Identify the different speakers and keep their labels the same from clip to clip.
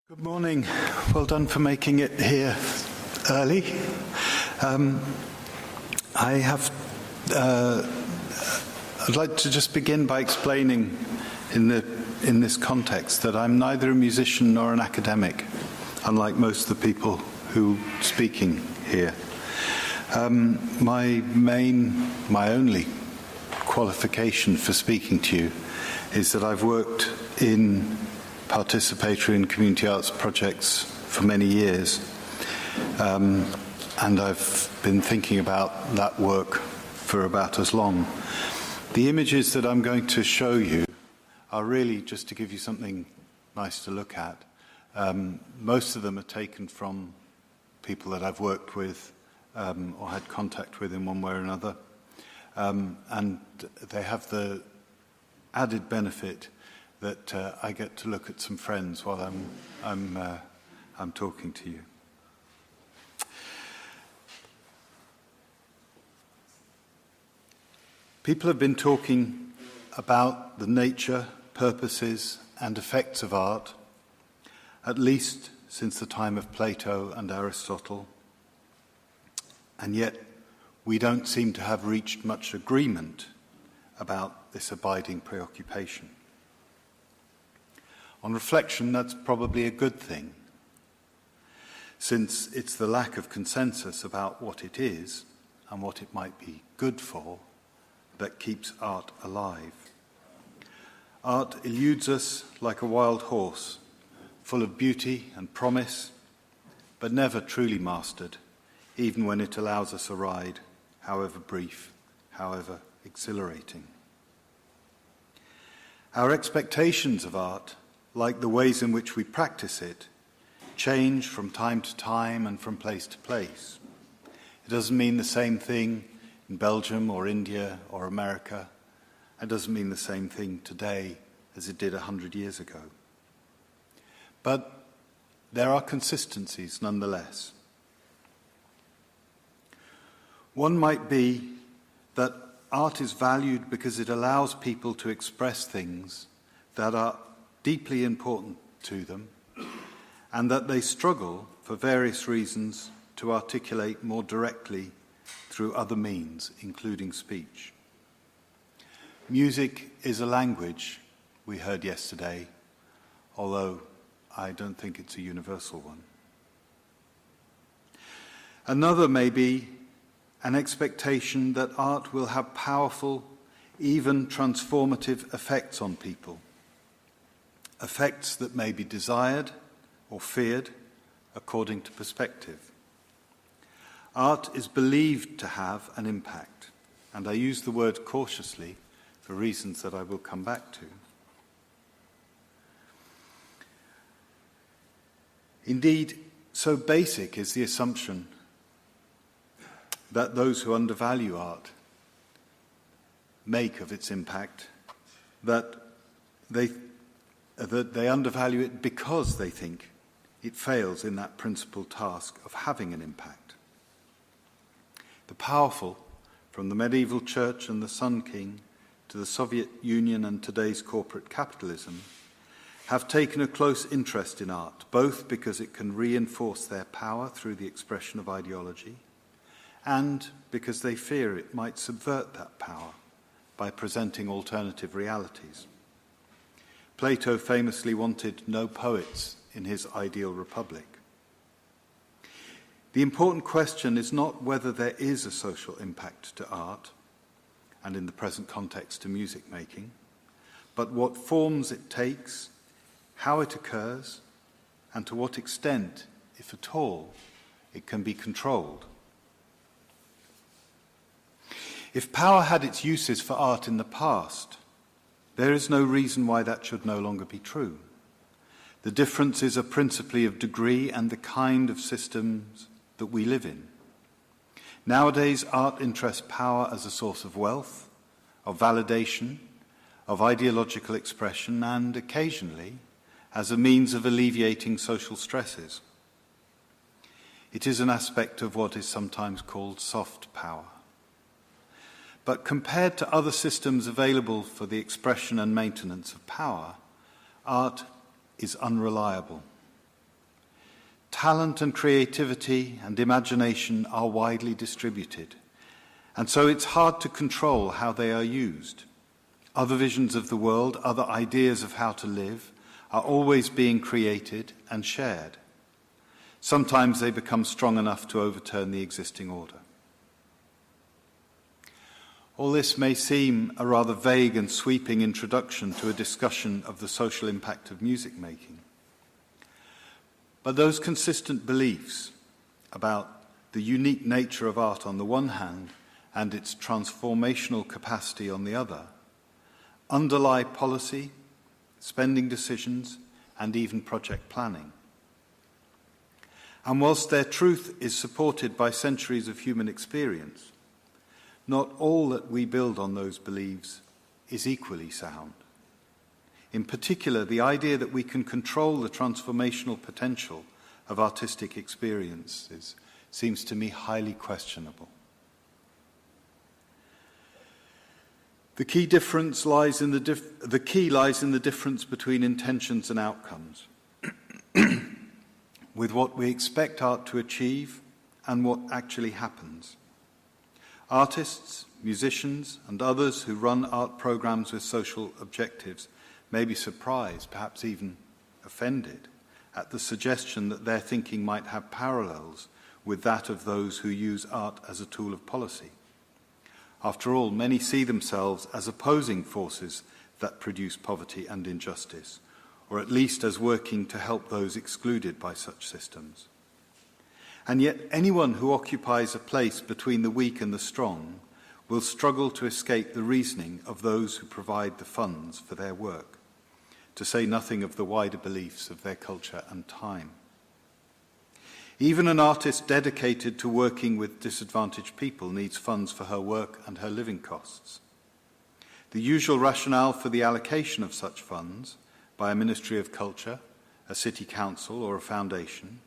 Speaker 1: Good morning. Well done for making it here early. I'd like to just begin by explaining in this context that I'm neither a musician nor an academic, unlike most of the people who are speaking here. My only qualification for speaking to you is that I've worked in participatory and community arts projects for many years, and I've been thinking about that work for about as long. The images that I'm going to show you are really just to give you something nice to look at. Most of them are taken from people that I've worked with or had contact with in one way or another, and they have the added benefit that I get to look at some friends while I'm talking to you. People have been talking about the nature, purposes, and effects of art, at least since the time of Plato and Aristotle, and yet we don't seem to have reached much agreement about this abiding preoccupation. On reflection, that's probably a good thing, since it's the lack of consensus about what it is and what it might be good for that keeps art alive. Art eludes us like a wild horse, full of beauty and promise, but never truly mastered, even when it allows us a ride, however brief, however exhilarating. Our expectations of art, like the ways in which we practice it, change from time to time and from place to place. It doesn't mean the same thing in Belgium or India or America. It doesn't mean the same thing today as it did 100 years ago. But there are consistencies nonetheless. One might be that art is valued because it allows people to express things that are deeply important to them, and that they struggle for various reasons to articulate more directly through other means, including speech. Music is a language, we heard yesterday, although I don't think it's a universal one. Another may be an expectation that art will have powerful, even transformative effects on people. Effects that may be desired or feared according to perspective. Art is believed to have an impact, and I use the word cautiously for reasons that I will come back to. Indeed, so basic is the assumption that those who undervalue art make of its impact that they undervalue it because they think it fails in that principal task of having an impact. The powerful, from the medieval church and the Sun King to the Soviet Union and today's corporate capitalism, have taken a close interest in art, both because it can reinforce their power through the expression of ideology, and because they fear it might subvert that power by presenting alternative realities. Plato famously wanted no poets in his ideal republic. The important question is not whether there is a social impact to art, and in the present context to music making, but what forms it takes, how it occurs, and to what extent, if at all, it can be controlled. If power had its uses for art in the past, there is no reason why that should no longer be true. The differences are principally of degree and the kind of systems that we live in. Nowadays, art interests power as a source of wealth, of validation, of ideological expression, and occasionally as a means of alleviating social stresses. It is an aspect of what is sometimes called soft power. But compared to other systems available for the expression and maintenance of power, art is unreliable. Talent and creativity and imagination are widely distributed, and so it's hard to control how they are used. Other visions of the world, other ideas of how to live, are always being created and shared. Sometimes they become strong enough to overturn the existing order. All this may seem a rather vague and sweeping introduction to a discussion of the social impact of music making. But those consistent beliefs about the unique nature of art on the one hand and its transformational capacity on the other underlie policy, spending decisions, and even project planning. And whilst their truth is supported by centuries of human experience, not all that we build on those beliefs is equally sound. In particular, the idea that we can control the transformational potential of artistic experiences seems to me highly questionable. The key lies in the difference between intentions and outcomes, with what we expect art to achieve and what actually happens. Artists, musicians, and others who run art programs with social objectives may be surprised, perhaps even offended, at the suggestion that their thinking might have parallels with that of those who use art as a tool of policy. After all, many see themselves as opposing forces that produce poverty and injustice, or at least as working to help those excluded by such systems. And yet anyone who occupies a place between the weak and the strong will struggle to escape the reasoning of those who provide the funds for their work, to say nothing of the wider beliefs of their culture and time. Even an artist dedicated to working with disadvantaged people needs funds for her work and her living costs. The usual rationale for the allocation of such funds by a Ministry of Culture, a city council, or a foundation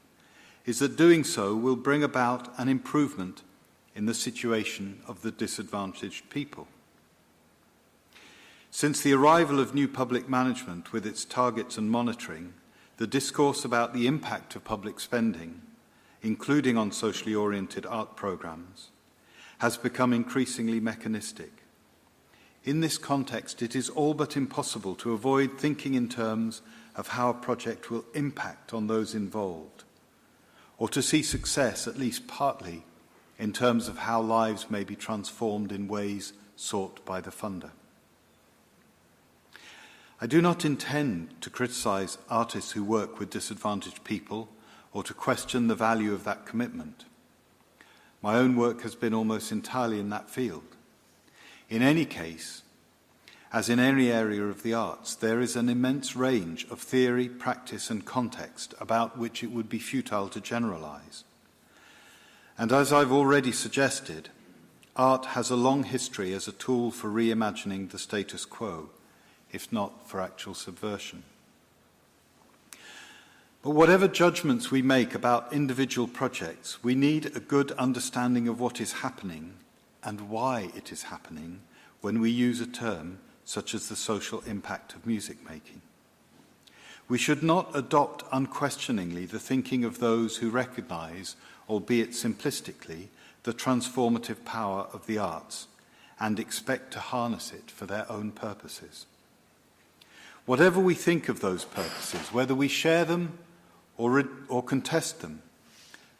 Speaker 1: is that doing so will bring about an improvement in the situation of the disadvantaged people. Since the arrival of new public management with its targets and monitoring, the discourse about the impact of public spending, including on socially oriented art programs, has become increasingly mechanistic. In this context, it is all but impossible to avoid thinking in terms of how a project will impact on those involved, or to see success, at least partly, in terms of how lives may be transformed in ways sought by the funder. I do not intend to criticize artists who work with disadvantaged people or to question the value of that commitment. My own work has been almost entirely in that field. In any case, as in any area of the arts, there is an immense range of theory, practice, and context about which it would be futile to generalize. And as I've already suggested, art has a long history as a tool for reimagining the status quo, if not for actual subversion. But whatever judgments we make about individual projects, we need a good understanding of what is happening and why it is happening when we use a term such as the social impact of music making. We should not adopt unquestioningly the thinking of those who recognize, albeit simplistically, the transformative power of the arts and expect to harness it for their own purposes. Whatever we think of those purposes, whether we share them or contest them,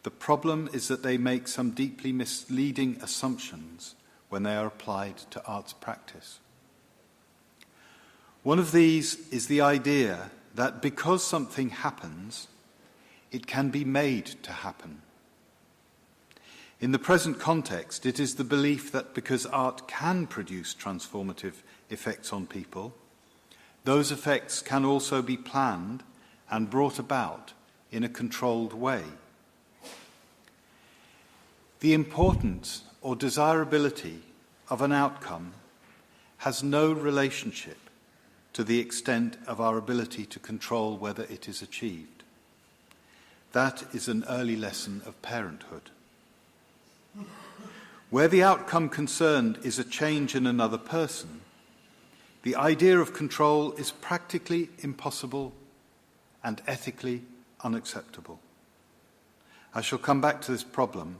Speaker 1: the problem is that they make some deeply misleading assumptions when they are applied to arts practice. One of these is the idea that because something happens, it can be made to happen. In the present context, it is the belief that because art can produce transformative effects on people, those effects can also be planned and brought about in a controlled way. The importance or desirability of an outcome has no relationship to the extent of our ability to control whether it is achieved. That is an early lesson of parenthood. Where the outcome concerned is a change in another person, the idea of control is practically impossible and ethically unacceptable. I shall come back to this problem,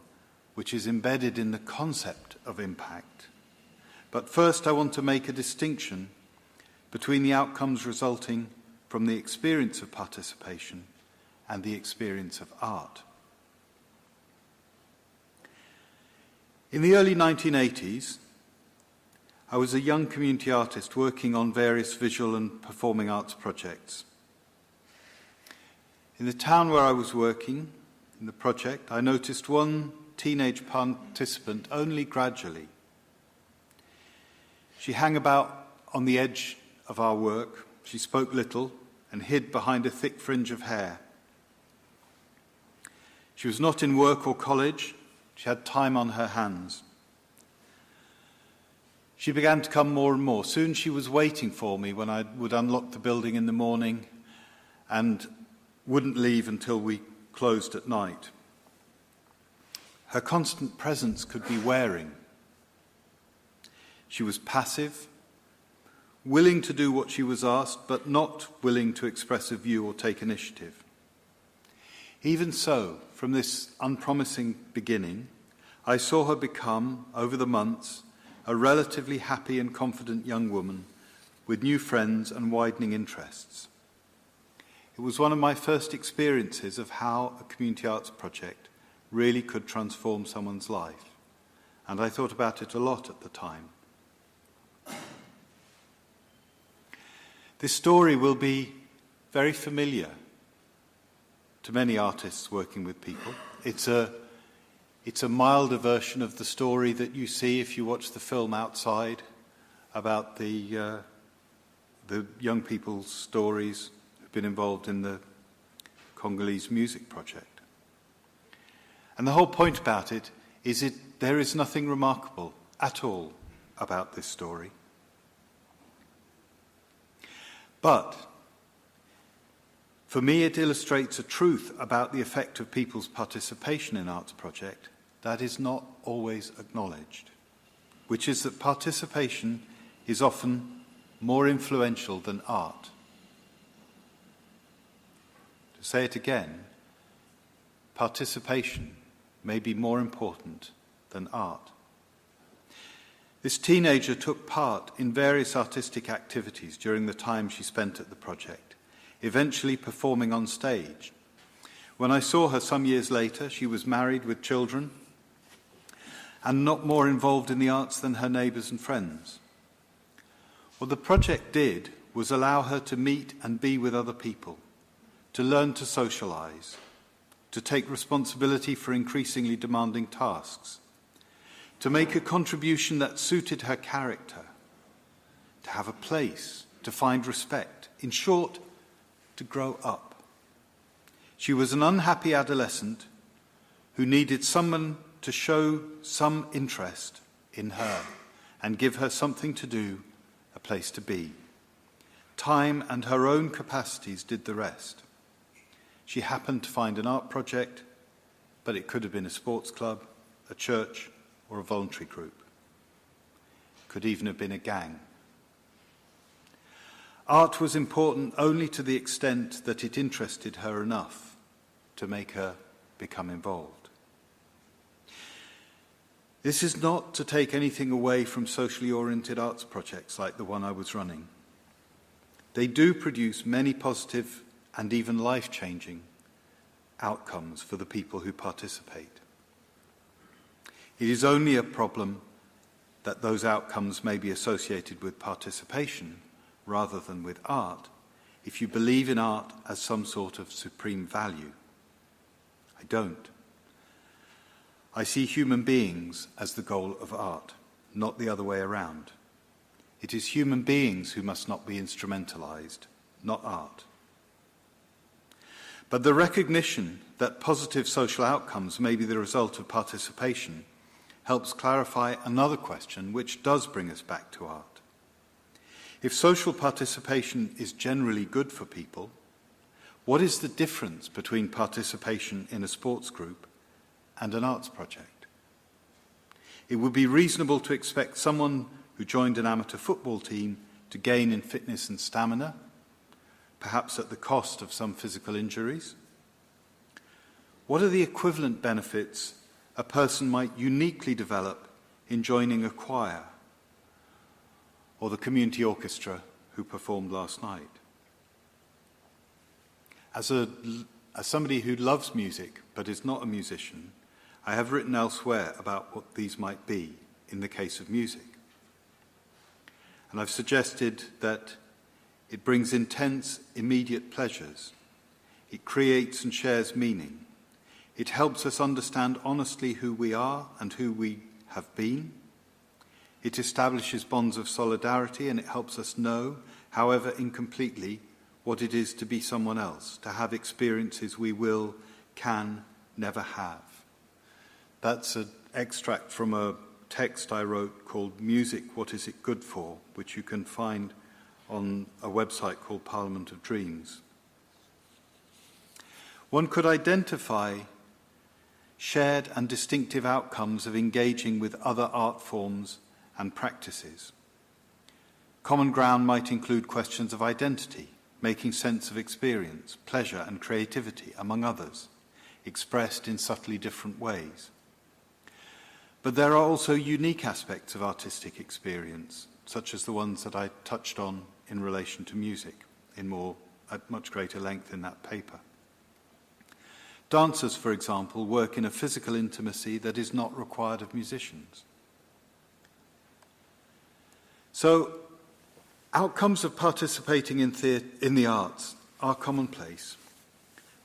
Speaker 1: which is embedded in the concept of impact. But first, I want to make a distinction between the outcomes resulting from the experience of participation and the experience of art. In the early 1980s, I was a young community artist working on various visual and performing arts projects. In the town where I was working in the project, I noticed one teenage participant only gradually. She hung about on the edge of our work. She spoke little and hid behind a thick fringe of hair. She was not in work or college. She had time on her hands. She began to come more and more. Soon she was waiting for me when I would unlock the building in the morning and wouldn't leave until we closed at night. Her constant presence could be wearing. She was passive, willing to do what she was asked, but not willing to express a view or take initiative. Even so, from this unpromising beginning, I saw her become, over the months, a relatively happy and confident young woman with new friends and widening interests. It was one of my first experiences of how a community arts project really could transform someone's life, and I thought about it a lot at the time. This story will be very familiar to many artists working with people. It's a milder version of the story that you see if you watch the film Outside about the young people's stories who've been involved in the Congolese music project. And the whole point about it is there is nothing remarkable at all about this story. But for me, it illustrates a truth about the effect of people's participation in arts project that is not always acknowledged, which is that participation is often more influential than art. To say it again, participation may be more important than art. This teenager took part in various artistic activities during the time she spent at the project, eventually performing on stage. When I saw her some years later, she was married with children and not more involved in the arts than her neighbours and friends. What the project did was allow her to meet and be with other people, to learn to socialise, to take responsibility for increasingly demanding tasks, to make a contribution that suited her character, to have a place, to find respect, in short, to grow up. She was an unhappy adolescent who needed someone to show some interest in her and give her something to do, a place to be. Time and her own capacities did the rest. She happened to find an art project, but it could have been a sports club, a church, or a voluntary group. It could even have been a gang. Art was important only to the extent that it interested her enough to make her become involved. This is not to take anything away from socially oriented arts projects like the one I was running. They do produce many positive and even life-changing outcomes for the people who participate. It is only a problem that those outcomes may be associated with participation rather than with art if you believe in art as some sort of supreme value. I don't. I see human beings as the goal of art, not the other way around. It is human beings who must not be instrumentalized, not art. But the recognition that positive social outcomes may be the result of participation helps clarify another question which does bring us back to art. If social participation is generally good for people, what is the difference between participation in a sports group and an arts project? It would be reasonable to expect someone who joined an amateur football team to gain in fitness and stamina, perhaps at the cost of some physical injuries. What are the equivalent benefits a person might uniquely develop in joining a choir or the community orchestra who performed last night? As somebody who loves music but is not a musician, I have written elsewhere about what these might be in the case of music. And I've suggested that it brings intense, immediate pleasures. It creates and shares meaning. It helps us understand honestly who we are and who we have been. It establishes bonds of solidarity, and it helps us know, however incompletely, what it is to be someone else, to have experiences we can never have. That's an extract from a text I wrote called Music, What Is It Good For?, which you can find on a website called Parliament of Dreams. One could identify shared and distinctive outcomes of engaging with other art forms and practices. Common ground might include questions of identity, making sense of experience, pleasure and creativity, among others, expressed in subtly different ways. But there are also unique aspects of artistic experience, such as the ones that I touched on in relation to music at much greater length in that paper. Dancers, for example, work in a physical intimacy that is not required of musicians. So, outcomes of participating in the arts are commonplace.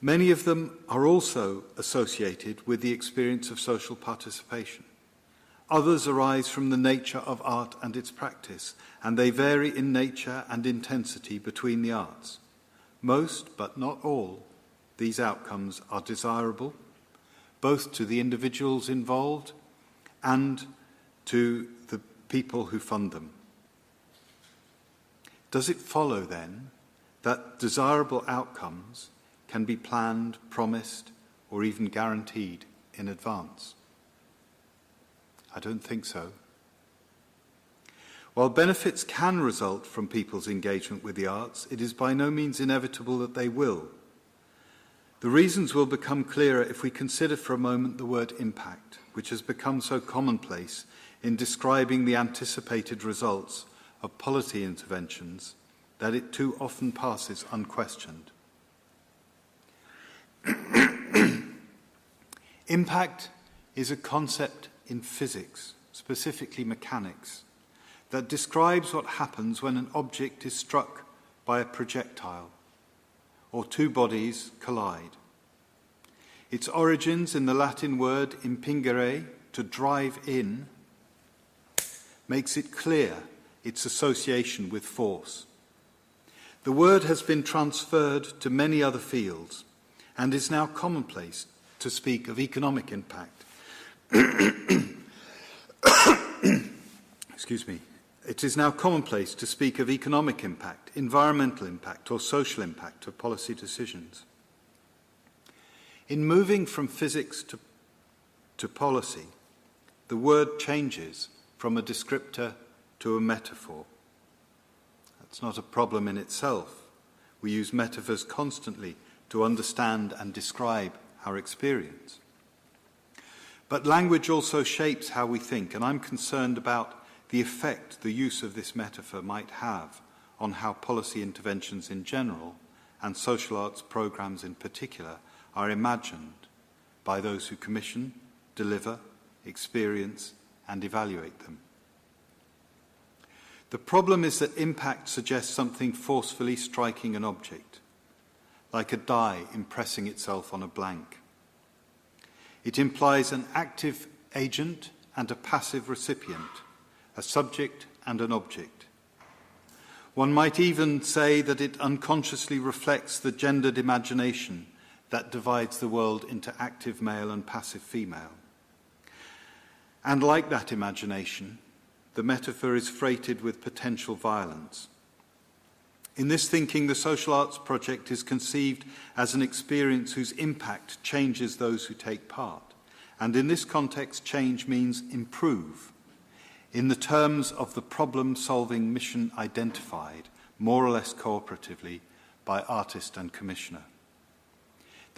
Speaker 1: Many of them are also associated with the experience of social participation. Others arise from the nature of art and its practice, and they vary in nature and intensity between the arts. Most, but not all, these outcomes are desirable, both to the individuals involved and to the people who fund them. Does it follow, then, that desirable outcomes can be planned, promised, or even guaranteed in advance? I don't think so. While benefits can result from people's engagement with the arts, it is by no means inevitable that they will. The reasons will become clearer if we consider for a moment the word impact, which has become so commonplace in describing the anticipated results of policy interventions that it too often passes unquestioned. Impact is a concept in physics, specifically mechanics, that describes what happens when an object is struck by a projectile or two bodies collide. Its origins in the Latin word impingere, to drive in, makes it clear its association with force. The word has been transferred to many other fields and is now commonplace to speak of economic impact. Excuse me. It is now commonplace to speak of economic impact, environmental impact, or social impact of policy decisions. In moving from physics to policy, the word changes from a descriptor to a metaphor. That's not a problem in itself. We use metaphors constantly to understand and describe our experience. But language also shapes how we think, and I'm concerned about the effect the use of this metaphor might have on how policy interventions in general and social arts programs in particular are imagined by those who commission, deliver, experience, and evaluate them. The problem is that impact suggests something forcefully striking an object, like a die impressing itself on a blank. It implies an active agent and a passive recipient, a subject and an object. One might even say that it unconsciously reflects the gendered imagination that divides the world into active male and passive female. And like that imagination, the metaphor is freighted with potential violence. In this thinking, the social arts project is conceived as an experience whose impact changes those who take part. And in this context, change means improve, in the terms of the problem-solving mission identified, more or less cooperatively, by artist and commissioner.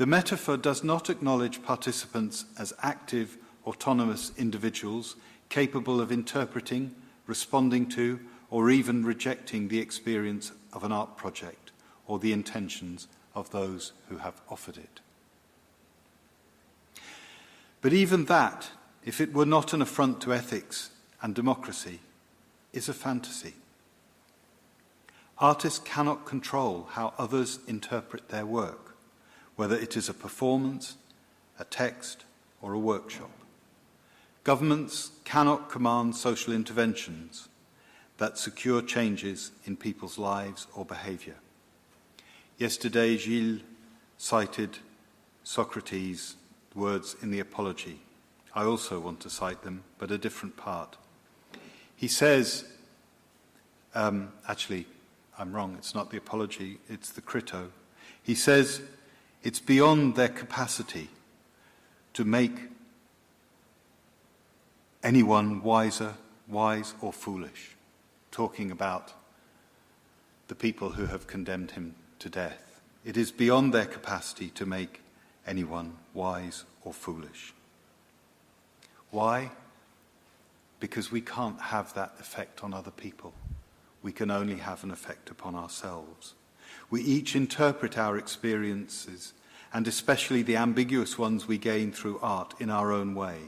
Speaker 1: The metaphor does not acknowledge participants as active, autonomous individuals capable of interpreting, responding to, or even rejecting the experience of an art project or the intentions of those who have offered it. But even that, if it were not an affront to ethics and democracy, is a fantasy. Artists cannot control how others interpret their work, whether it is a performance, a text, or a workshop. Governments cannot command social interventions that secure changes in people's lives or behaviour. Yesterday, Gilles cited Socrates' words in the Apology. I also want to cite them, but a different part. He says, actually, I'm wrong, it's not the Apology, it's the Crito. He says, it's beyond their capacity to make anyone wise or foolish, talking about the people who have condemned him to death. It is beyond their capacity to make anyone wise or foolish. Why? Because we can't have that effect on other people. We can only have an effect upon ourselves. We each interpret our experiences, and especially the ambiguous ones we gain through art, in our own way.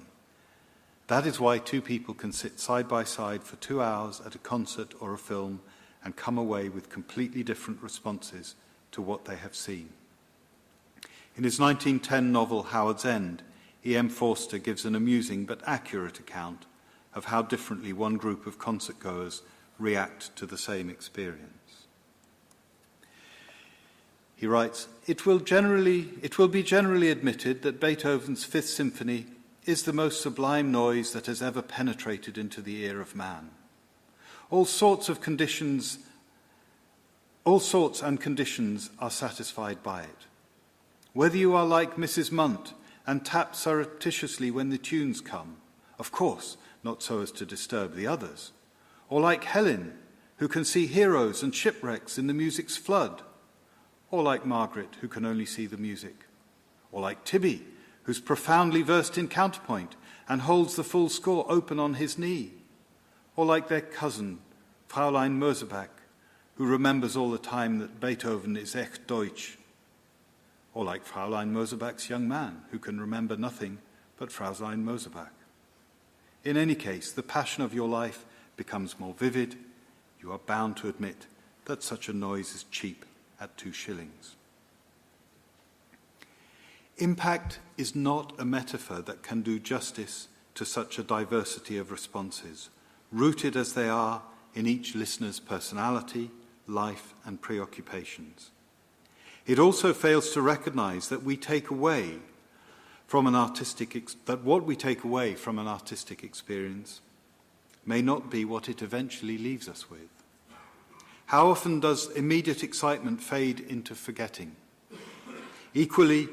Speaker 1: That is why two people can sit side by side for 2 hours at a concert or a film and come away with completely different responses to what they have seen. In his 1910 novel Howard's End, E.M. Forster gives an amusing but accurate account of how differently one group of concert-goers react to the same experience. He writes, It will be generally admitted that Beethoven's Fifth Symphony is the most sublime noise that has ever penetrated into the ear of man. All sorts and conditions are satisfied by it. Whether you are like Mrs. Munt and tap surreptitiously when the tunes come, of course, not so as to disturb the others, or like Helen, who can see heroes and shipwrecks in the music's flood, or like Margaret, who can only see the music, or like Tibby, who's profoundly versed in counterpoint and holds the full score open on his knee, or like their cousin, Fräulein Mosebach, who remembers all the time that Beethoven is echt Deutsch, or like Fräulein Mosebach's young man, who can remember nothing but Fräulein Mosebach. In any case, the passion of your life becomes more vivid. You are bound to admit that such a noise is cheap at 2 shillings. Impact is not a metaphor that can do justice to such a diversity of responses, rooted as they are in each listener's personality, life, and preoccupations. It also fails to recognize that what we take away from an artistic experience may not be what it eventually leaves us with. How often does immediate excitement fade into forgetting? Equally,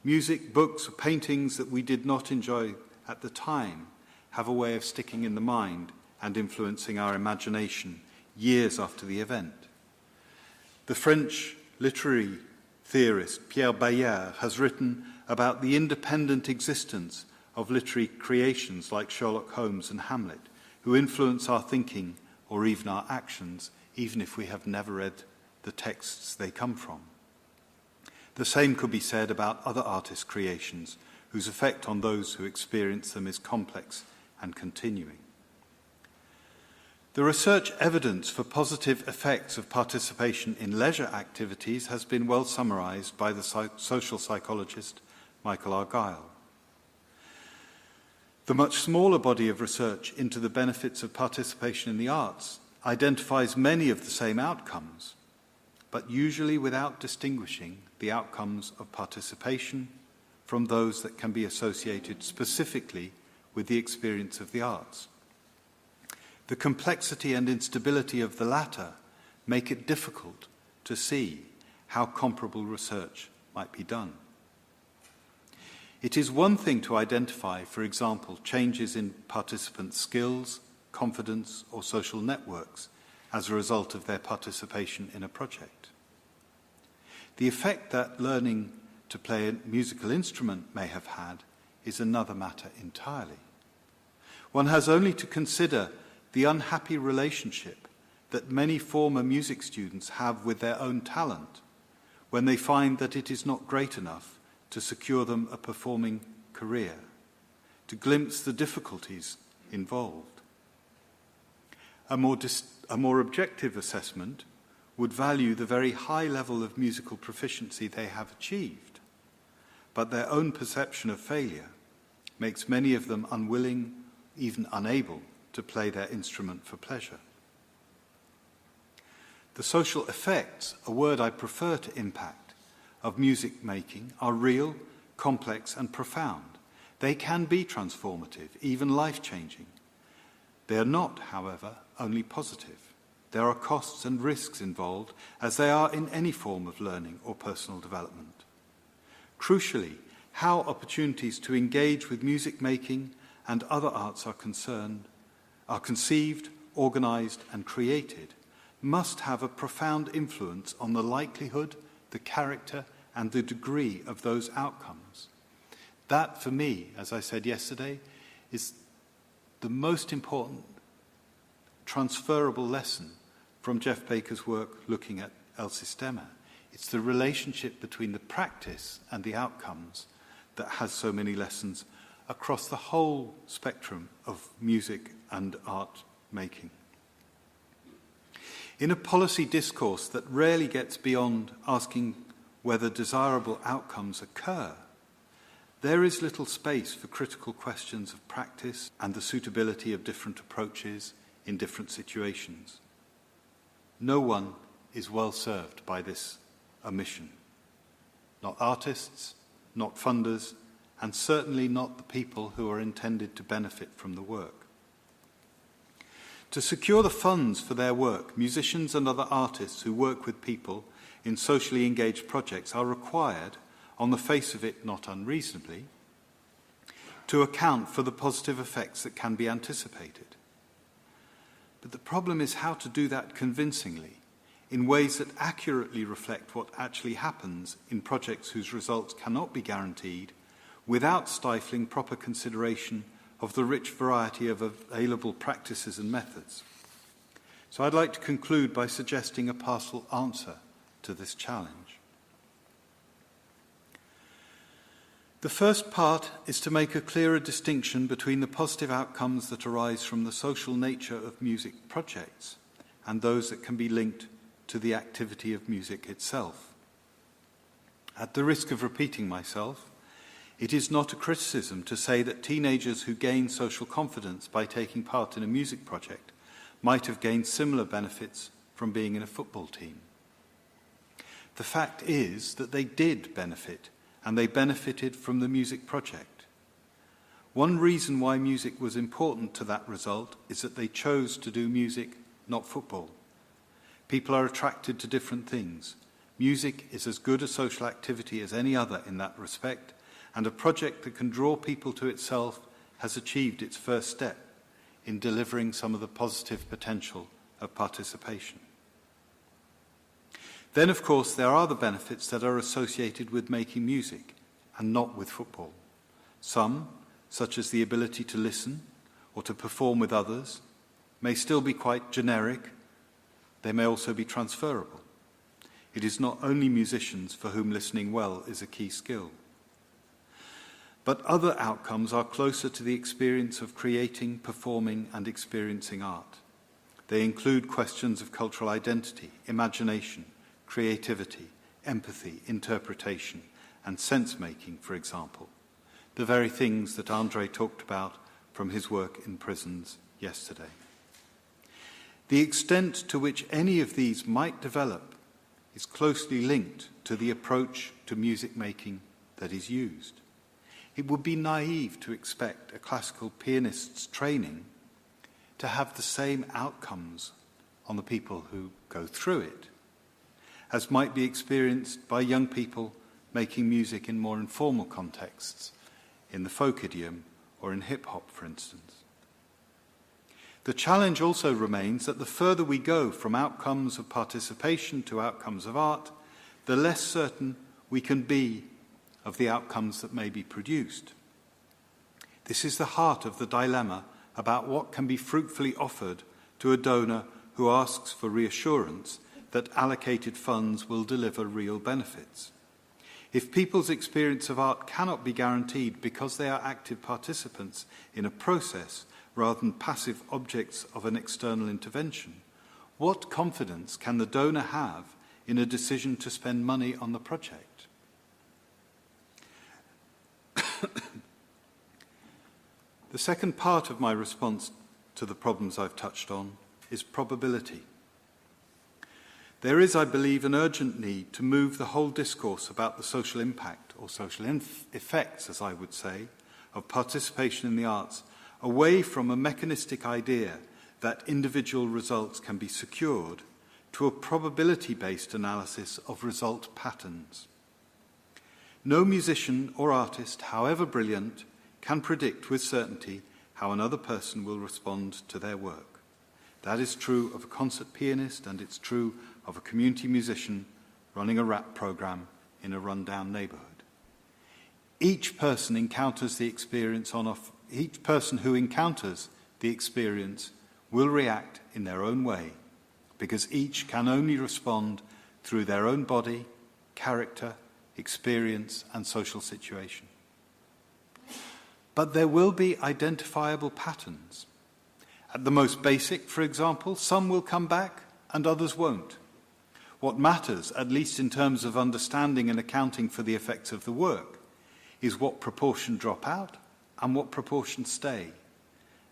Speaker 1: music, books, or paintings that we did not enjoy at the time have a way of sticking in the mind and influencing our imagination years after the event. The French literary theorist Pierre Bayard has written about the independent existence of literary creations like Sherlock Holmes and Hamlet, who influence our thinking or even our actions, even if we have never read the texts they come from. The same could be said about other artists' creations, whose effect on those who experience them is complex and continuing. The research evidence for positive effects of participation in leisure activities has been well summarized by the social psychologist Michael Argyll. The much smaller body of research into the benefits of participation in the arts identifies many of the same outcomes, but usually without distinguishing the outcomes of participation from those that can be associated specifically with the experience of the arts. The complexity and instability of the latter make it difficult to see how comparable research might be done. It is one thing to identify, for example, changes in participants' skills, confidence, or social networks as a result of their participation in a project. The effect that learning to play a musical instrument may have had is another matter entirely. One has only to consider the unhappy relationship that many former music students have with their own talent when they find that it is not great enough to secure them a performing career, to glimpse the difficulties involved. A more objective assessment would value the very high level of musical proficiency they have achieved, but their own perception of failure makes many of them unwilling, even unable, to play their instrument for pleasure. The social effects, a word I prefer to impact, of music making are real, complex and profound. They can be transformative, even life-changing. They are not, however, only positive. There are costs and risks involved, as they are in any form of learning or personal development. Crucially, how opportunities to engage with music making and other arts are conceived, organised and created must have a profound influence on the likelihood, the character and the degree of those outcomes. That, for me, as I said yesterday, is the most important transferable lesson from Jeff Baker's work looking at El Sistema. It's the relationship between the practice and the outcomes that has so many lessons across the whole spectrum of music and art making. In a policy discourse that rarely gets beyond asking whether desirable outcomes occur, there is little space for critical questions of practice and the suitability of different approaches in different situations. No one is well served by this omission. Not artists, not funders, and certainly not the people who are intended to benefit from the work. To secure the funds for their work, musicians and other artists who work with people in socially engaged projects are required, on the face of it not unreasonably, to account for the positive effects that can be anticipated. But the problem is how to do that convincingly, in ways that accurately reflect what actually happens in projects whose results cannot be guaranteed, without stifling proper consideration of the rich variety of available practices and methods. So I'd like to conclude by suggesting a partial answer to this challenge. The first part is to make a clearer distinction between the positive outcomes that arise from the social nature of music projects and those that can be linked to the activity of music itself. At the risk of repeating myself, it is not a criticism to say that teenagers who gain social confidence by taking part in a music project might have gained similar benefits from being in a football team. The fact is that they did benefit, and they benefited from the music project. One reason why music was important to that result is that they chose to do music, not football. People are attracted to different things. Music is as good a social activity as any other in that respect, and a project that can draw people to itself has achieved its first step in delivering some of the positive potential of participation. Then, of course, there are the benefits that are associated with making music and not with football. Some, such as the ability to listen or to perform with others, may still be quite generic. They may also be transferable. It is not only musicians for whom listening well is a key skill. But other outcomes are closer to the experience of creating, performing, and experiencing art. They include questions of cultural identity, imagination, creativity, empathy, interpretation, and sense-making, for example, the very things that André talked about from his work in prisons yesterday. The extent to which any of these might develop is closely linked to the approach to music making that is used. It would be naive to expect a classical pianist's training to have the same outcomes on the people who go through it as might be experienced by young people making music in more informal contexts, in the folk idiom or in hip-hop, for instance. The challenge also remains that the further we go from outcomes of participation to outcomes of art, the less certain we can be of the outcomes that may be produced. This is the heart of the dilemma about what can be fruitfully offered to a donor who asks for reassurance that allocated funds will deliver real benefits. If people's experience of art cannot be guaranteed because they are active participants in a process rather than passive objects of an external intervention, what confidence can the donor have in a decision to spend money on the project? The second part of my response to the problems I've touched on is probability. There is, I believe, an urgent need to move the whole discourse about the social impact, or social effects, as I would say, of participation in the arts away from a mechanistic idea that individual results can be secured to a probability-based analysis of result patterns. No musician or artist, however brilliant, can predict with certainty how another person will respond to their work. That is true of a concert pianist, and it's true of a community musician running a rap program in a rundown neighborhood. Each person who encounters the experience will react in their own way, because each can only respond through their own body, character, experience, and social situation. But there will be identifiable patterns. At the most basic, for example, some will come back and others won't. What matters, at least in terms of understanding and accounting for the effects of the work, is what proportion drop out and what proportion stay.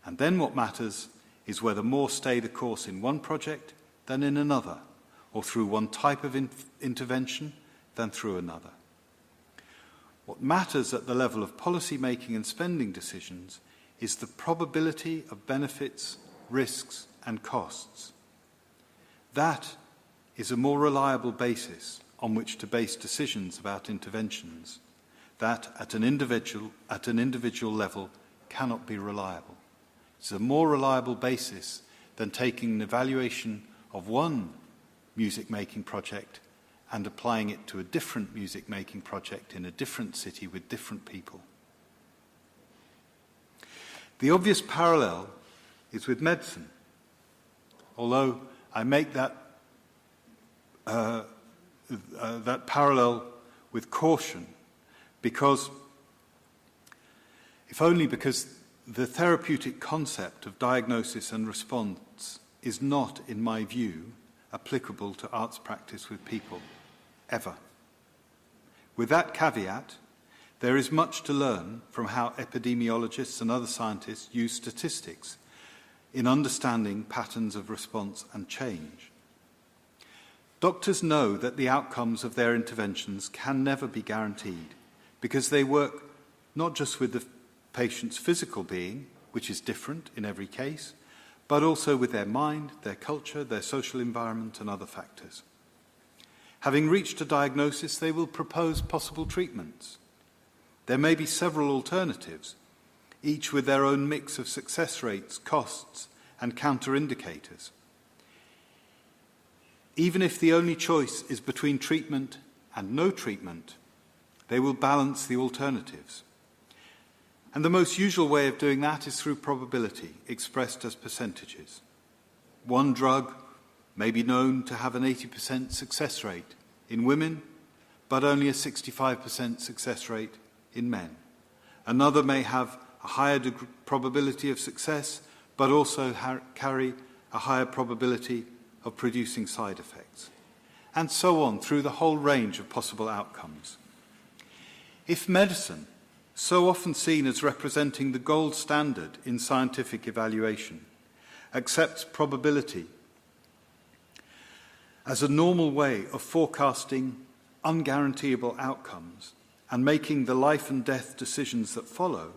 Speaker 1: And then what matters is whether more stay the course in one project than in another, or through one type of intervention than through another. What matters at the level of policy making and spending decisions is the probability of benefits, risks, and costs. That is a more reliable basis on which to base decisions about interventions that at an individual level cannot be reliable. It's a more reliable basis than taking an evaluation of one music-making project and applying it to a different music-making project in a different city with different people. The obvious parallel is with medicine, although I make that parallel with caution, because the therapeutic concept of diagnosis and response is not, in my view, applicable to arts practice with people, ever. With that caveat, there is much to learn from how epidemiologists and other scientists use statistics in understanding patterns of response and change. Doctors know that the outcomes of their interventions can never be guaranteed because they work not just with the patient's physical being, which is different in every case, but also with their mind, their culture, their social environment, and other factors. Having reached a diagnosis, they will propose possible treatments. There may be several alternatives, each with their own mix of success rates, costs, and counter-indicators. Even if the only choice is between treatment and no treatment, they will balance the alternatives. And the most usual way of doing that is through probability, expressed as percentages. One drug may be known to have an 80% success rate in women, but only a 65% success rate in men. Another may have a higher probability of success, but also carry a higher probability of producing side effects, and so on through the whole range of possible outcomes. If medicine, so often seen as representing the gold standard in scientific evaluation, accepts probability as a normal way of forecasting unguaranteeable outcomes and making the life and death decisions that follow,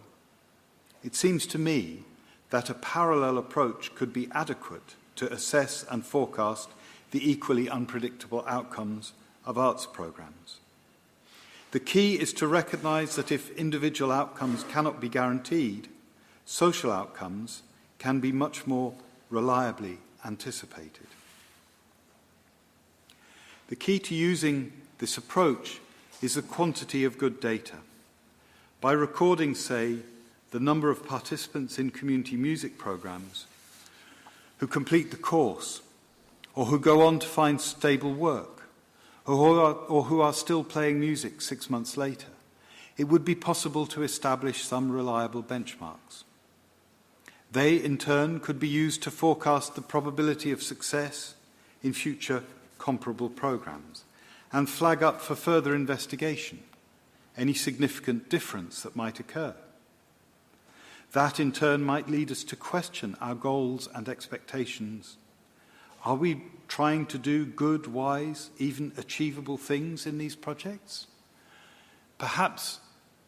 Speaker 1: it seems to me that a parallel approach could be adequate to assess and forecast the equally unpredictable outcomes of arts programs. The key is to recognize that if individual outcomes cannot be guaranteed, social outcomes can be much more reliably anticipated. The key to using this approach is the quantity of good data. By recording, say, the number of participants in community music programs who complete the course, or who go on to find stable work, or who are still playing music 6 months later, it would be possible to establish some reliable benchmarks. They, in turn, could be used to forecast the probability of success in future comparable programs and flag up for further investigation any significant difference that might occur. That, in turn, might lead us to question our goals and expectations. Are we trying to do good, wise, even achievable things in these projects? Perhaps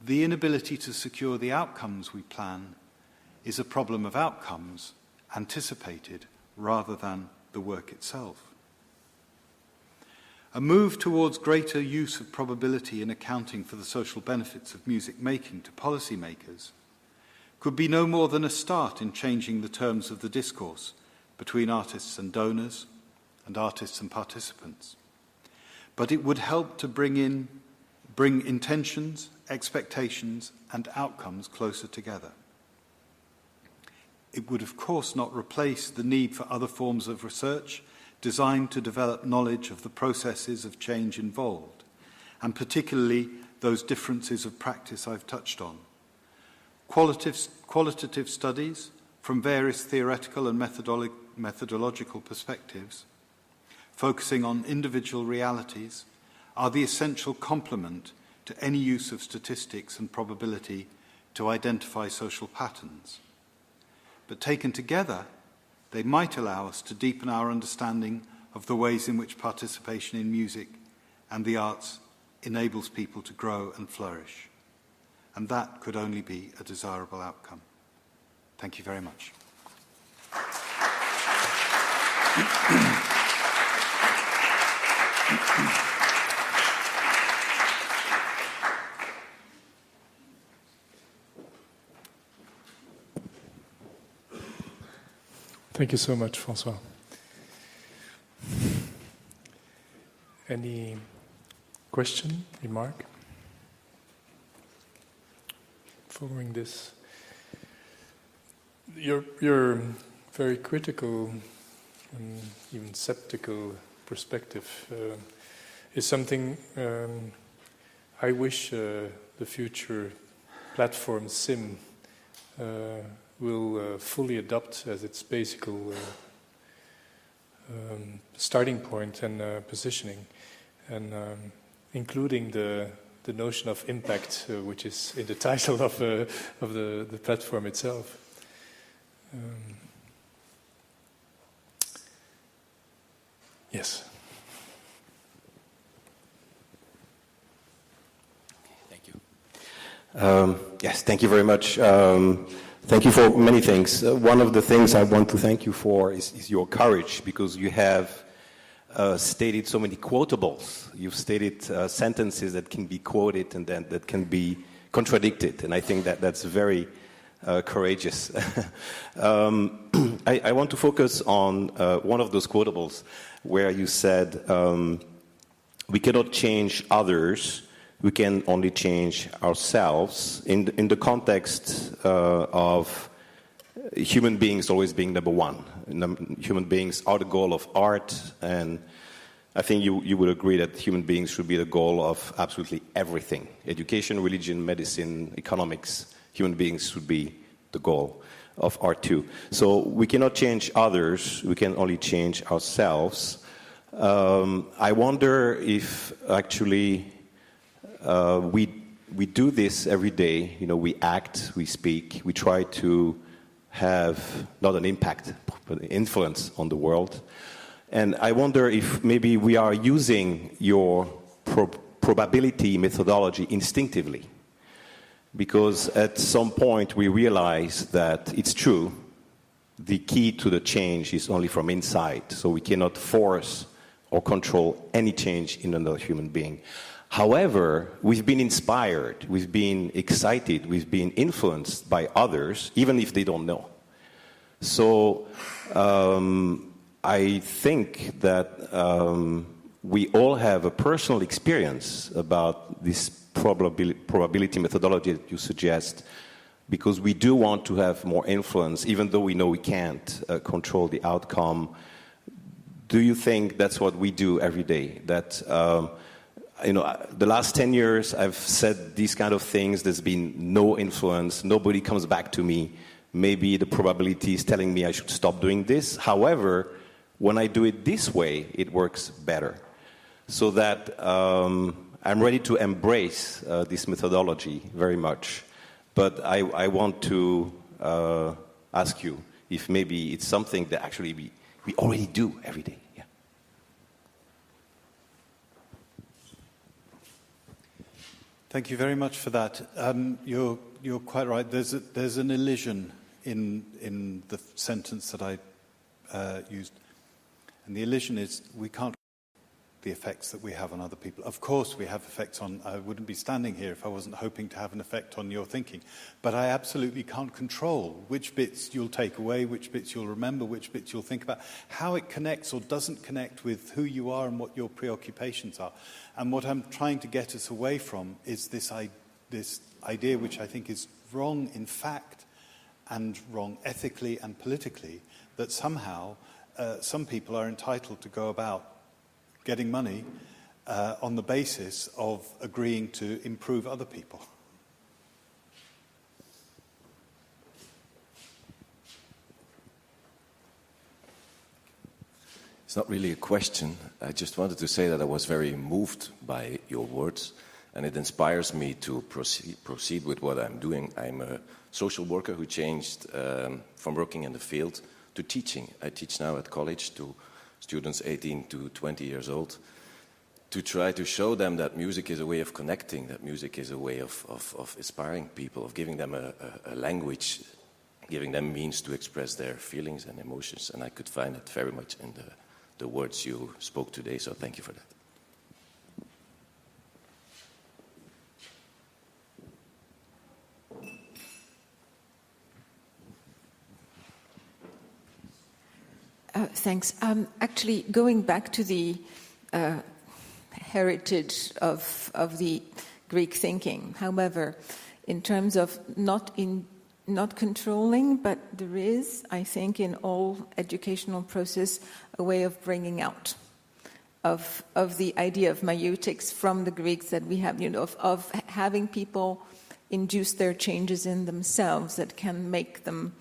Speaker 1: the inability to secure the outcomes we plan is a problem of outcomes anticipated rather than the work itself. A move towards greater use of probability in accounting for the social benefits of music making to policymakers could be no more than a start in changing the terms of the discourse between artists and donors and artists and participants. But it would help to bring intentions, expectations, and outcomes closer together. It would, of course, not replace the need for other forms of research designed to develop knowledge of the processes of change involved, and particularly those differences of practice I've touched on. Qualitative studies from various theoretical and methodological perspectives, focusing on individual realities, are the essential complement to any use of statistics and probability to identify social patterns. But taken together, they might allow us to deepen our understanding of the ways in which participation in music and the arts enables people to grow and flourish. And that could only be a desirable outcome. Thank you very much.
Speaker 2: Thank you so much, François. Any question, remark? Following this, your very critical and even skeptical perspective is something I wish the future platform SIMM will fully adopt as its basic starting point and positioning, and including the notion of impact, which is in the title of the platform itself. Yes.
Speaker 3: Thank you. Yes, thank you very much. Thank you for many things. One of the things I want to thank you for is your courage, because you have stated so many quotables. You've stated sentences that can be quoted and then that can be contradicted, and I think that's very courageous. I want to focus on one of those quotables where you said, we cannot change others, we can only change ourselves, in the context of human beings always being number one. Human beings are the goal of art, and I think you would agree that human beings should be the goal of absolutely everything. Education, religion, medicine, economics, human beings should be the goal of art too. So we cannot change others, we can only change ourselves. I wonder if actually we do this every day. You know, we act, we speak, we try to have not an impact, but an influence on the world. And I wonder if maybe we are using your probability methodology instinctively, because at some point we realize that it's true, the key to the change is only from inside, so we cannot force or control any change in another human being. However, we've been inspired, we've been excited, we've been influenced by others, even if they don't know. So I think that we all have a personal experience about this probability methodology that you suggest, because we do want to have more influence, even though we know we can't control the outcome. Do you think that's what we do every day? That, the last 10 years I've said these kind of things, there's been no influence, nobody comes back to me. Maybe the probability is telling me I should stop doing this. However, when I do it this way, it works better. So that I'm ready to embrace this methodology very much. But I want to ask you if maybe it's something that actually we already do every day. Yeah.
Speaker 1: Thank you very much for that. You're quite right. There's an elision in the sentence that I used, and the elision is we can't the effects that we have on other people. Of course we have effects on, I wouldn't be standing here if I wasn't hoping to have an effect on your thinking, but I absolutely can't control which bits you'll take away, which bits you'll remember, which bits you'll think about, how it connects or doesn't connect with who you are and what your preoccupations are. And what I'm trying to get us away from is this idea, which I think is wrong in fact and wrong ethically and politically, that somehow some people are entitled to go about getting money on the basis of agreeing to improve other people.
Speaker 4: It's not really a question. I just wanted to say that I was very moved by your words, and it inspires me to proceed with what I'm doing. I'm a social worker who changed from working in the field to teaching. I teach now at college to students 18 to 20 years old, to try to show them that music is a way of connecting, that music is a way of inspiring people, of giving them a language, giving them means to express their feelings and emotions. And I could find it very much in the words you spoke today, so thank you for that.
Speaker 5: Thanks. Actually, going back to the heritage of the Greek thinking, however, in terms of not controlling, but there is, I think, in all educational process, a way of bringing out of the idea of maieutikos from the Greeks that we have, of having people induce their changes in themselves that can make them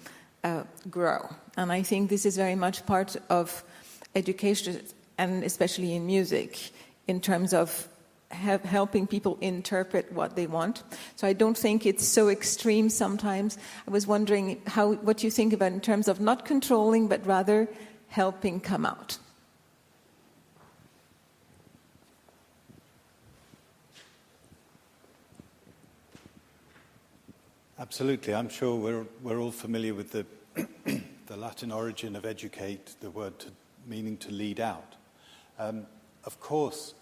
Speaker 5: grow. And I think this is very much part of education, and especially in music, in terms of helping people interpret what they want. So I don't think it's so extreme sometimes. I was wondering what you think about in terms of not controlling, but rather helping come out.
Speaker 1: Absolutely. I'm sure we're all familiar with the the Latin origin of educate, the word meaning to lead out. Of course,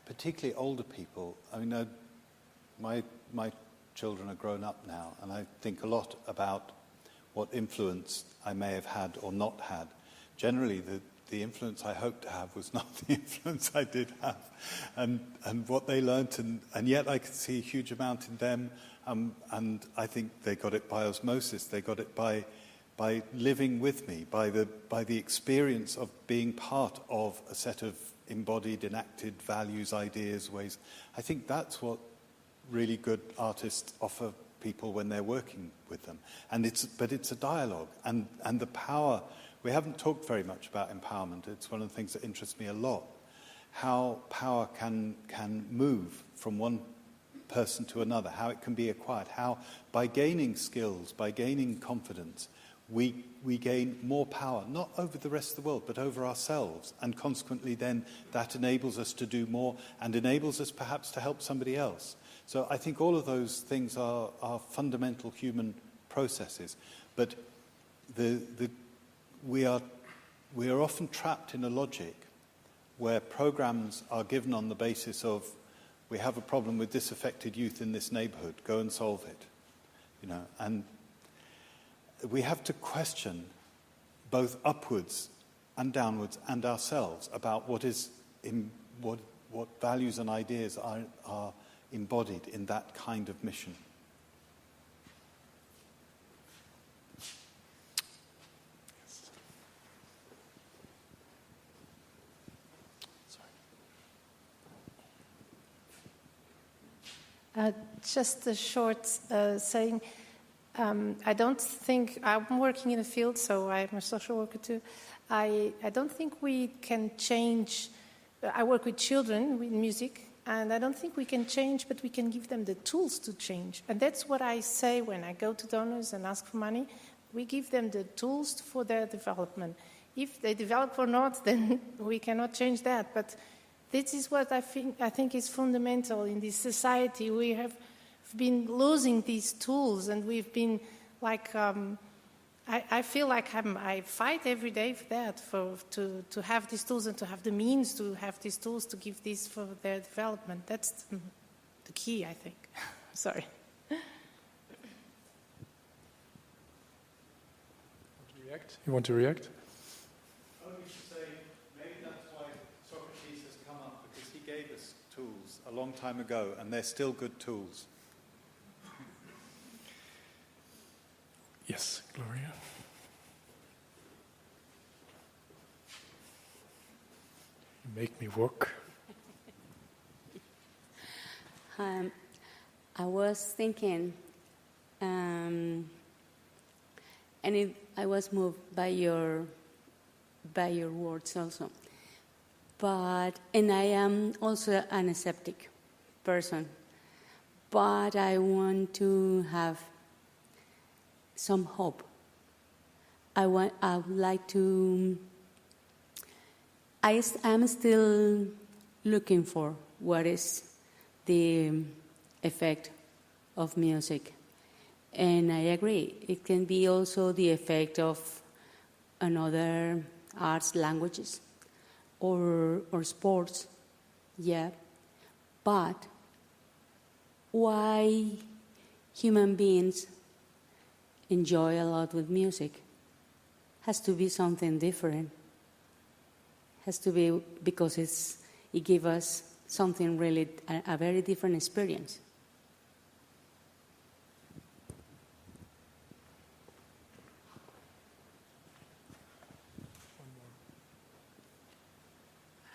Speaker 1: particularly older people, I mean, my children are grown up now, and I think a lot about what influence I may have had or not had. Generally, the influence I hoped to have was not the influence I did have. And what they learnt, and yet I could see a huge amount in them, and I think they got it by osmosis. They got it by living with me, by the experience of being part of a set of embodied, enacted values, ideas, ways. I think that's what really good artists offer people when they're working with them. But it's a dialogue, and the power. We haven't talked very much about empowerment. It's one of the things that interests me a lot. How power can move from one person to another, how it can be acquired, how by gaining skills, by gaining confidence, we gain more power, not over the rest of the world, but over ourselves. And consequently then that enables us to do more and enables us perhaps to help somebody else. So I think all of those things are fundamental human processes. But we are often trapped in a logic where programs are given on the basis of, we have a problem with disaffected youth in this neighborhood, go and solve it. And we have to question both upwards and downwards and ourselves about what values and ideas are embodied in that kind of mission.
Speaker 6: Just a short saying. I don't think, I'm working in the field, so I'm a social worker too. I don't think we can change. I work with children with music, and I don't think we can change, but we can give them the tools to change. And that's what I say when I go to donors and ask for money. We give them the tools for their development. If they develop or not, then we cannot change that. But this is what I think is fundamental in this society. We have been losing these tools, and we've been like, I feel like I fight every day for that, to have these tools and to have the means to have these tools to give these for their development. That's the key, I think. Sorry.
Speaker 2: You want to react?
Speaker 1: Only to say, maybe that's why Socrates has come up, because he gave us tools a long time ago, and they're still good tools.
Speaker 2: Yes, Gloria. You make me work.
Speaker 7: I was thinking, and I was moved by your words also. And I am also an ascetic person, but I want to have some hope. I would like to. I'm still looking for what is the effect of music, and I agree. It can be also the effect of another arts, languages, or sports. Yeah, but why human beings enjoy a lot with music? Has to be something different. Has to be because it gives us something really, a very different experience.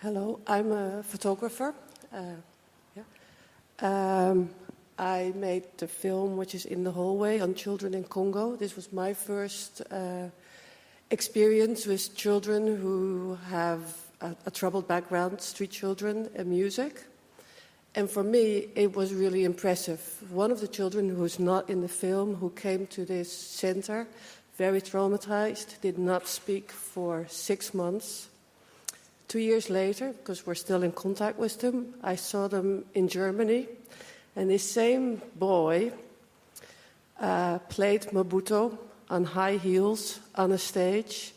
Speaker 8: Hello, I'm a photographer. I made the film which is in the hallway on children in Congo. This was my first experience with children who have a troubled background, street children, and music. And for me, it was really impressive. One of the children who's not in the film, who came to this center, very traumatized, did not speak for 6 months. 2 years later, because we're still in contact with them, I saw them in Germany. And this same boy played Mabuto on high heels on a stage,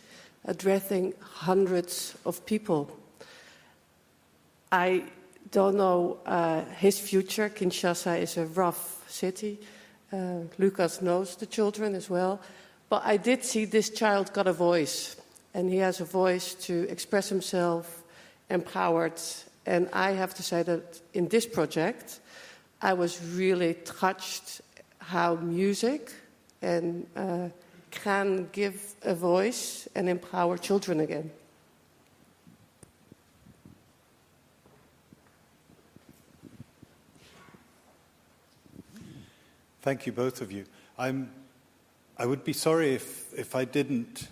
Speaker 8: addressing hundreds of people. I don't know his future. Kinshasa is a rough city. Lucas knows the children as well. But I did see this child got a voice, and he has a voice to express himself, empowered. And I have to say that in this project, I was really touched how music can give a voice and empower children again.
Speaker 1: Thank you, both of you. I would be sorry if I didn't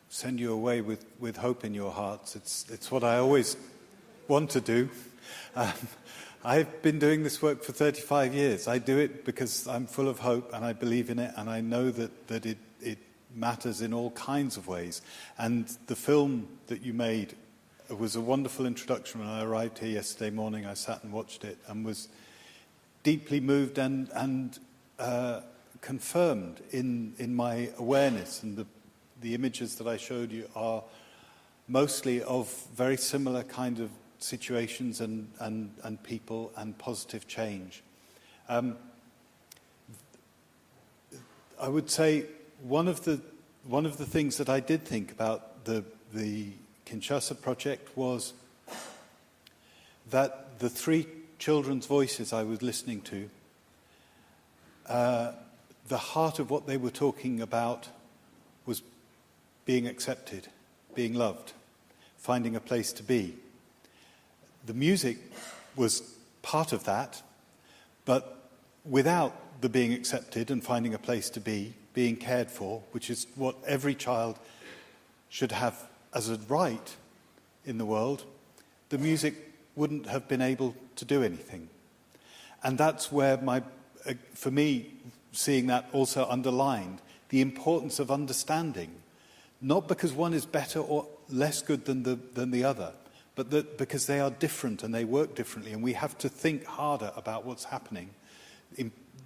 Speaker 1: send you away with hope in your hearts. It's what I always want to do. I've been doing this work for 35 years. I do it because I'm full of hope and I believe in it, and I know that it matters in all kinds of ways. And the film that you made was a wonderful introduction. When I arrived here yesterday morning, I sat and watched it and was deeply moved and confirmed in my awareness. And the images that I showed you are mostly of very similar kind of situations and people and positive change. I would say one of the one of the things that I did think about the Kinshasa project was that the 3 children's voices I was listening to, the heart of what they were talking about was being accepted, being loved, finding a place to be. The music was part of that, but without the being accepted and finding a place to be, being cared for, which is what every child should have as a right in the world, the music wouldn't have been able to do anything. And that's where for me, seeing that also underlined the importance of understanding, not because one is better or less good than the other, but because they are different and they work differently, and we have to think harder about what's happening.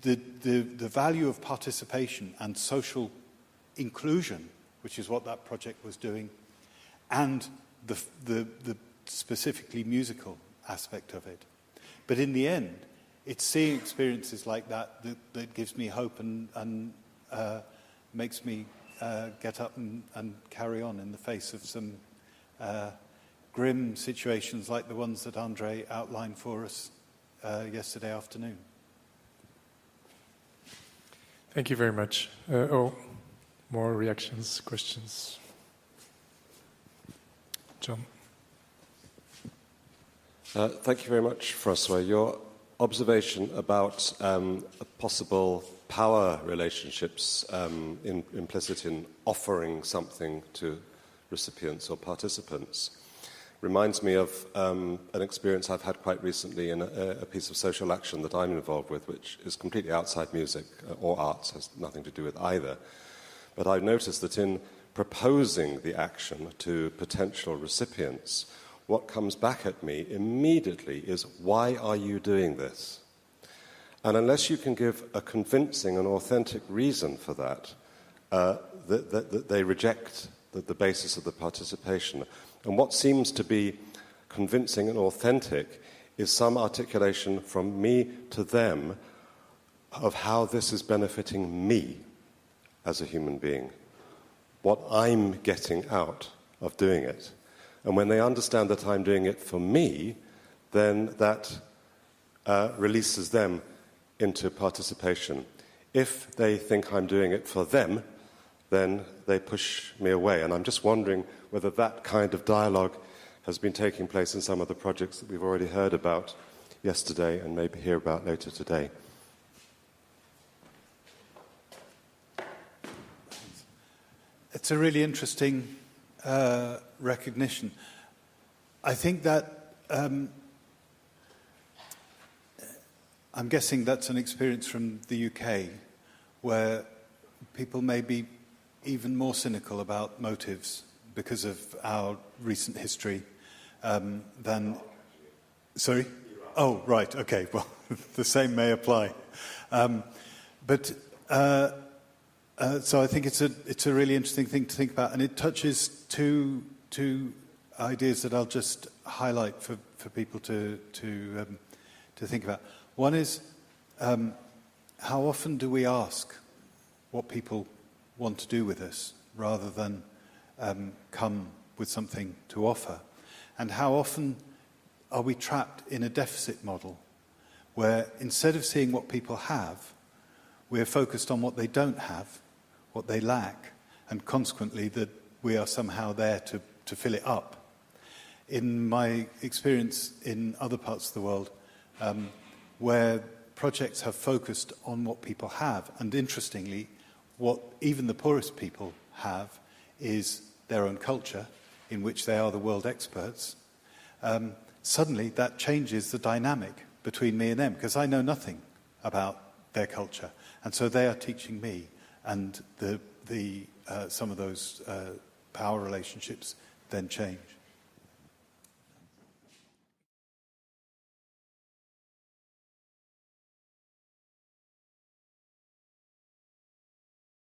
Speaker 1: The value of participation and social inclusion, which is what that project was doing, and the specifically musical aspect of it. But in the end, it's seeing experiences like that gives me hope and makes me get up and carry on in the face of some grim situations like the ones that Andre outlined for us yesterday afternoon.
Speaker 2: Thank you very much. More reactions, questions? John.
Speaker 9: Thank you very much, François. Your observation about possible power relationships implicit in offering something to recipients or participants reminds me of an experience I've had quite recently in a piece of social action that I'm involved with, which is completely outside music or arts, has nothing to do with either. But I've noticed that in proposing the action to potential recipients, what comes back at me immediately is, why are you doing this? And unless you can give a convincing and authentic reason for that, they reject the basis of the participation. And what seems to be convincing and authentic is some articulation from me to them of how this is benefiting me as a human being, what I'm getting out of doing it. And when they understand that I'm doing it for me, then that releases them into participation. If they think I'm doing it for them, then they push me away. And I'm just wondering whether that kind of dialogue has been taking place in some of the projects that we've already heard about yesterday and maybe hear about later today.
Speaker 1: It's a really interesting recognition. I think that I'm guessing that's an experience from the UK where people may be even more cynical about motives because of our recent history than... Sorry? Oh, right, okay, well, the same may apply. So I think it's a really interesting thing to think about, and it touches two ideas that I'll just highlight for people to think about. One is how often do we ask what people want to do with us rather than come with something to offer, and how often are we trapped in a deficit model where instead of seeing what people have, we're focused on what they don't have, what they lack, and consequently that we are somehow there to fill it up. In my experience in other parts of the world, where projects have focused on what people have, and interestingly, what even the poorest people have is their own culture, in which they are the world experts, suddenly that changes the dynamic between me and them, because I know nothing about their culture. And so they are teaching me, and some of those power relationships then change.